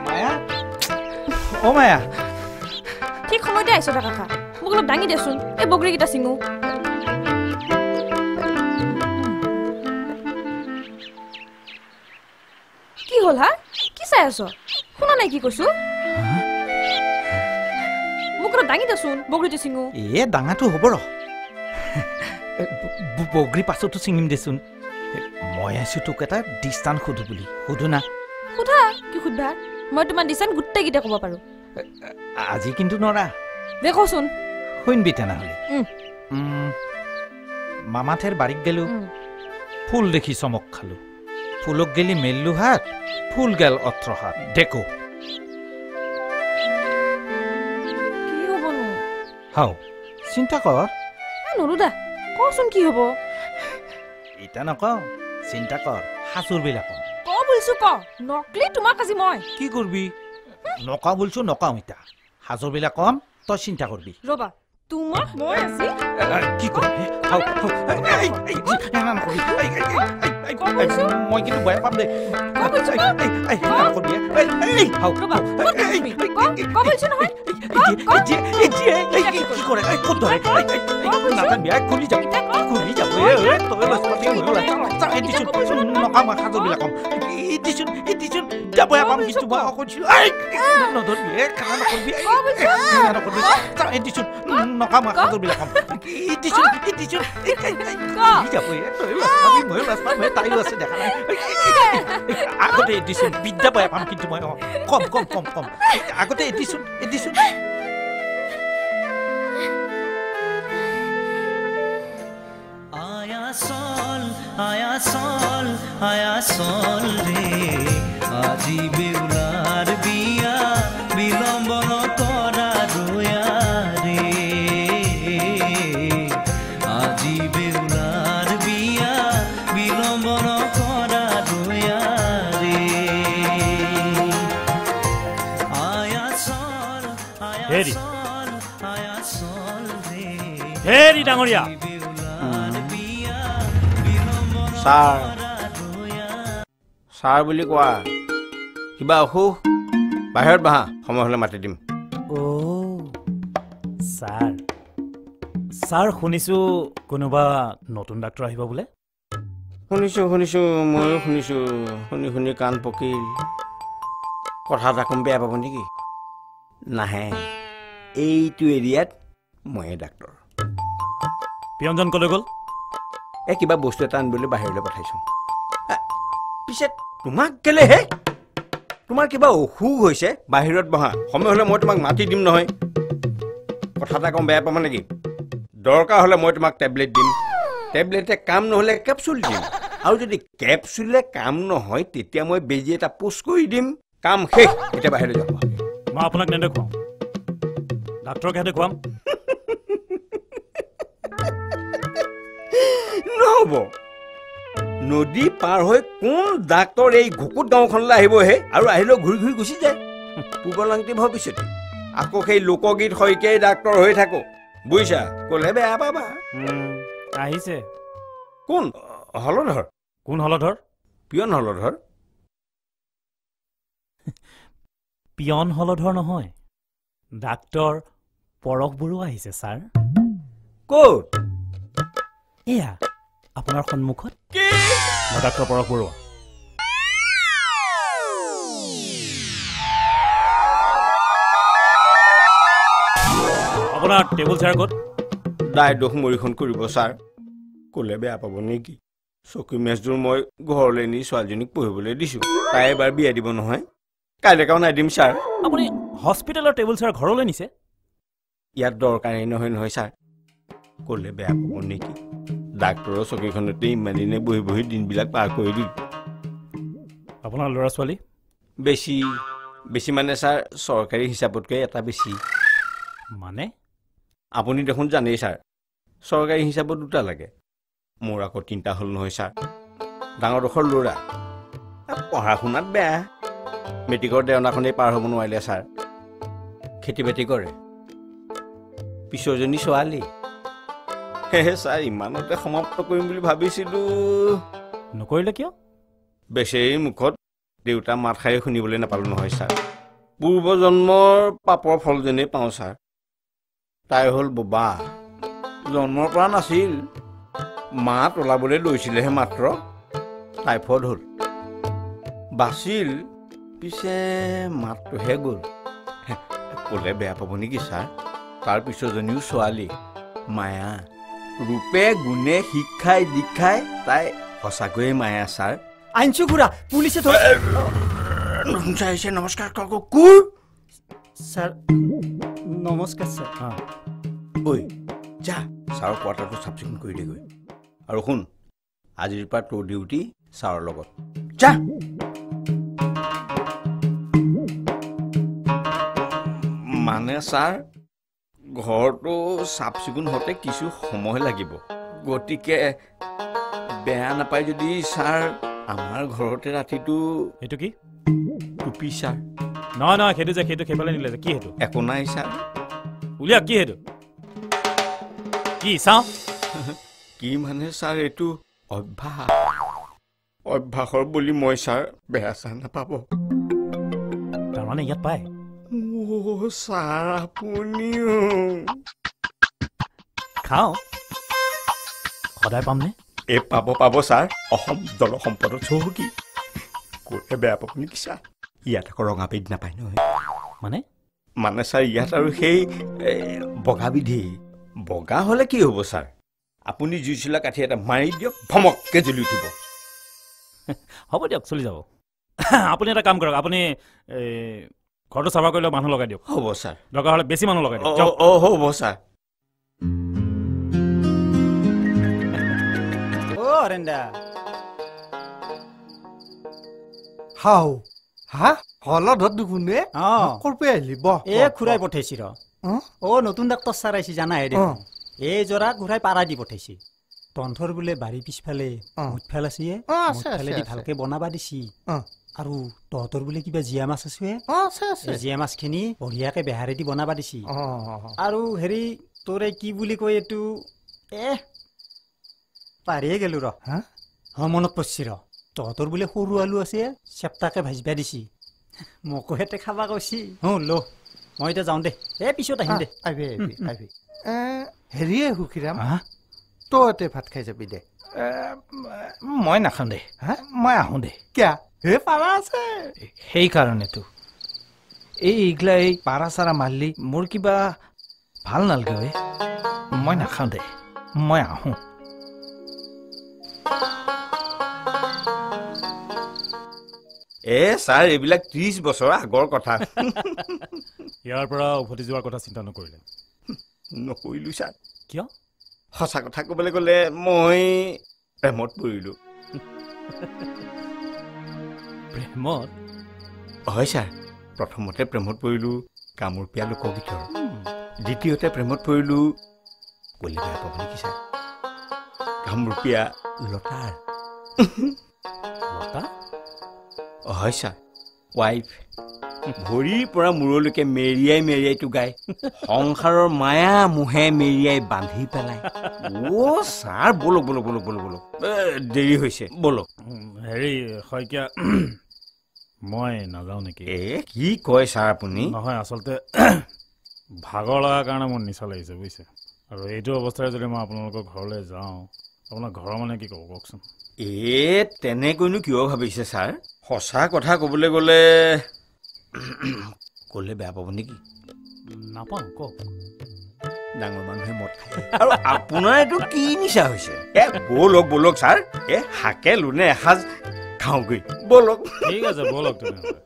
মায়া ও মায়া ঠিক সময়তে আহিছ তা কাকা মোক অলপ দাঙি দেচোন এই বগৰীকেইটা চিঙো কি হ'ল হা কি চাই আছ শুনা নাই কি কৈছো মোক অলপ দাঙি দেচোন বগৰীটো চিঙো এ ডাঙাটো হ'ব ৰ বগৰী পাছতো চিঙিম দেচোন মই আছো তোক এটা ডিষ্টান্স সোধো বুলি সোধো না সোধা কি সুধবা মই তোমাৰ ডিষ্টান্স গোটেইকেইটা ক'ব পাৰো আজি কিন্তু নৰা দেখোচোন শুনবি তেনেহ'লে মামাথেৰ বাৰীক গেলো ফুল দেখি চমক খালো ফুলক গেলি মেললো হাত ফুল গেল 18 হাত দেখো কি হ'বনো হাও চিন্তা কৰ নৰু দা কচোন কি হ'ব এটা নকওঁ চিন্তা কৰ হাচুৰ বিলাক ক বলছো ক নকলি তোমাক আজি মই কি কৰবি নকা বলছো নকাও ইটা হাজৰ বিলাক কম তই চিন্তা কৰবি ৰবা তোমাক মই আজি কি কৰবি হাও মই কিন্তু বেয়া পাম দে আগতে এডিচন বিদ্যা পাই পাম কিন্তু মই কম কম কম কম আগতে এডিচন আয়া চল রে আজি বেউলাৰ বিয়া বিলম্বন কৰা দয়া ৰে আজি বেউলাৰ বিয়া বিলম্বন কৰা দয়া ৰে আয়া চল হেৰি হেৰি ডাঙৰীয়া ছাৰ বুলি কোৱা কিবা অসুখ বাহিৰত বহা সময় হ'লে মাতি দিম ছাৰ ছাৰ শুনিছো কোনোবা নতুন ডাক্তৰ আহিব বোলে শুনিছো ময়ো শুনিছো শুনি কাণ পকিল কথা এটা কম বেয়া পাব নেকি নাহে এইটো এৰিয়াত ময়ে ডাক্তৰ পিয়নজন কলৈ গ'ল কিবা বস্তু এটা আনিবলৈ বাহিৰলৈ পঠাইছো পিছে তোমাক কেলে হে তোমাৰ কিবা অসুখ হৈছে বাহিৰত বহা সময় হ'লে মই তোমাক মাতি দিম নহয় কথা এটা কম বেয়া পাব নেকি দৰকাৰ হ'লে মই তোমাক টেবলেট দিম টেবলেটে কাম নহ'লে কেপচুল দিম আৰু যদি কেপচুলে কাম নহয় তেতিয়া মই বেজি এটা পুছ কৰি দিম কাম শেষ এতিয়া বাহিৰলৈ যাব মই আপোনাক নেদেখুৱাম ডাক্তৰকহে দেখুৱাম নহ'ব নদী পাৰ হৈ কোন ডাক্তৰ এই ঘুকুত গাঁওখনলৈ আহিবহে আৰু আহিলেও ঘূৰি ঘূৰি গুচি যায় পূৰ্বলাংটি ভৱিষ্যতে আকৌ সেই লোকগীত শইকীয়াই ডাক্তৰ হৈ থাকো বুজিছা ক'লে বেয়া পাবা আহিছে কোন হলধৰ কোন হলধৰ পিয়ন হলধৰ পিয়ন হলধৰ নহয় ডাক্তৰ পৰশ বৰুৱা আহিছে ছাৰ ক'ত এয়া আপোনাৰ সন্মুখত মই ডাক্তৰ পৰশ বৰুৱা আপোনাৰ টেবুল চেয়াৰ ক'ত দাই দোষ মৰিখন কৰিব ছাৰ ক'লে বেয়া পাব নেকি চকী মেজযোৰ মই ঘৰলৈ নি ছোৱালীজনীক পঢ়িবলৈ দিছো তাই এবাৰ বিয়া দিব নহয় কাইলৈ কাও নাই দিম ছাৰ আপুনি হস্পিটেলৰ টেবুল চেয়াৰ ঘৰলৈ নিছে ইয়াত দৰকাৰী নহয় ছাৰ ক'লে বেয়া পাব নেকি ডাক্তৰৰ চকীখনতে ইমান দিনে বহি বহি দিনবিলাক পাৰ কৰি দিল আপোনাৰ ল'ৰা ছোৱালী বেছি মানে ছাৰ চৰকাৰী হিচাপতকৈ এটা বেছি মানে আপুনি দেখোন জানেই ছাৰ চৰকাৰী হিচাপত দুটা লাগে মোৰ আকৌ তিনিটা হ'ল নহয় ছাৰ ডাঙৰডোখৰ ল'ৰা পঢ়া শুনাত বেয়া মেট্ৰিকৰ দেওনাখনেই পাৰ হ'ব নোৱাৰিলে ছাৰ খেতি বাতি কৰে পিছৰজনী ছোৱালী ছাৰ ইমানতে সমাপ্ত কৰিম বুলি ভাবিছিলো নকৰিলে কিয় বেচেৰি মুখত দেউতা মাত খাই শুনিবলৈ নাপালোঁ নহয় ছাৰ পূৰ্বজন্মৰ পাপৰ ফল যেনে পাওঁ ছাৰ তাই হ'ল বোবা জন্মৰ পৰা নাছিল মাত ওলাবলৈ লৈছিলেহে মাত্ৰ টাইফইড হ'ল বাছিল পিছে মাতটোহে গ'ল ক'লে বেয়া পাব নেকি ছাৰ তাৰ পিছৰজনীও ছোৱালী মায়া ৰূপে গুণে শিক্ষাই দীক্ষাই তাই সঁচাকৈয়ে মায়া ছাৰ আনছো খুৰা পুলিচে ধৰ আহিছে নমস্কাৰ কোৰ ছাৰ নমস্কাৰ ছাৰ ঐ যা ছাৰৰ কোৱাৰ্টাৰটো চাফ চিকুণ কৰি দেগৈ আৰু শুন আজিৰ পৰা তোৰ ডিউটি ছাৰৰ লগত যা মানে ছাৰ ঘৰটো চাফ চিকুণ হওঁতে কিছু সময় লাগিব গতিকে বেয়া নাপায় যদি ছাৰ আমাৰ ঘৰতে ৰাতিটো এইটো কি টুপি ছাৰ নহয় নহয় সেইটো সেইফালে নিলে যে কি সেইটো একো নাই ছাৰ উলিয়া কি সেইটো কি চাওঁ কি মানে ছাৰ এইটো অভ্যাসৰ বুলি মই ছাৰ বেয়া চাহ নাপাব তাৰমানে ইয়াত পায় ছাৰ আপুনিও খাওঁ সদায় পামনে এই পাব ছাৰ অসম জল সম্পদত চহকী ক'তে বেয়া পাব নেকি ছাৰ ইয়াত আকৌ ৰঙা পেড নাপায় নহয় মানে ছাৰ ইয়াত আৰু সেই বগা বিধি বগা হ'লে কি হ'ব ছাৰ আপুনি জুই চোলা কাঠি এটা মাৰি দিয়ক ভমককে জ্বলি উঠিব হ'ব দিয়ক চলি যাব আপুনি এটা কাম কৰক আপুনি ঘৰটো চাফা কৰিলে মানুহ লগাই দিয়ক হ'ব ছাৰ দৰকাৰ হ'লে বেছি মানুহ লগাই দিয়ক হ'ব ছাৰ অৰেন্দা হাও হা হলত দুগুণে কৰপে আহিলি বহ এ খুৰাই পঠাইছি ৰ নতুন ডাক্তৰ ছাৰ আহিছি জানাই দেখোন এই জৰা ঘূৰাই পাৰা দি পঠাইছি তন্থৰ বোলে বাৰী পিছফালে মুঠফাল আছে ভালকে বনাবা দিছি আৰু তহঁতৰ বোলে কিবা জীয়া মাছ আছে জীয়া মাছখিনি বঢ়িয়াকে বেহাৰেদি বনাবা দিছি আৰু হেৰি তোৰে কি বুলি কয় এইটো পাৰিয়ে গেলো ৰ মনত পৰছি ৰ তহঁতৰ বোলে সৰু আলু আছে চেপ্তাকে ভাজিবা দিছি মোকো হেতে খাবা কৈছি ল মই এতিয়া যাওঁ দে পিছত আহিম দে আহিবি হেৰিয়ে সুখিৰাম তহঁতে ভাত খাই যাবি দে মই নাখাওঁ দে মই আহোঁ দে কিয়া হে পাৰা আছে সেইকাৰণেতো এইগিলা এই পাৰা চাৰা মাৰিলি মোৰ কিবা ভাল নালাগে মই নাখাওঁ দে মই আহোঁ ছাৰ এইবিলাক 30 বছৰ আগৰ কথা ইয়াৰ পৰা উভতি যোৱাৰ কথা চিন্তা নকৰিলে নকৰিলো ছাৰ কিয় সঁচা কথা ক'বলৈ গ'লে মই প্ৰেমত পৰিলো প্ৰেমত হয় ছাৰ প্ৰথমতে প্ৰেমত পৰিলো কামৰূপীয়া লোকগীতৰ দ্বিতীয়তে প্ৰেমত পৰিলো ক'লে বেয়া পাব নেকি ছাৰ কামৰূপীয়া লতাৰ হয় ছাৰ ৱাইফ ভৰিৰ পৰা মূৰলৈকে মেৰিয়াইটো গাই সংসাৰৰ মায়া মোহে মেৰিয়াই বান্ধি পেলাই ছাৰ বলক দেৰি হৈছে বলক হেৰি শইকীয়া মই নাযাওঁ নেকি কি কয় ছাৰ আপুনি নহয় আচলতে ভাগৰ লগাৰ কাৰণে মোৰ নিচা লাগিছে বুজিছে আৰু এইটো অৱস্থাৰে যদি মই আপোনালোকৰ ঘৰলৈ যাওঁ আপোনাৰ ঘৰৰ মানে কি ক'ব কওকচোন তেনেকৈনো কিয় ভাবিছে ছাৰ সঁচা কথা ক'বলৈ গ'লে ক'লে বেয়া পাব নেকি নাপাওঁ কওক ডাঙৰ মানুহে মদ খায় আৰু আপোনাৰ এইটো কি নিচা হৈছে বলক ছাৰ শাকে লোনে এসাঁজ খাওঁগৈ বলক ঠিক আছে বলক তেনেহ'লে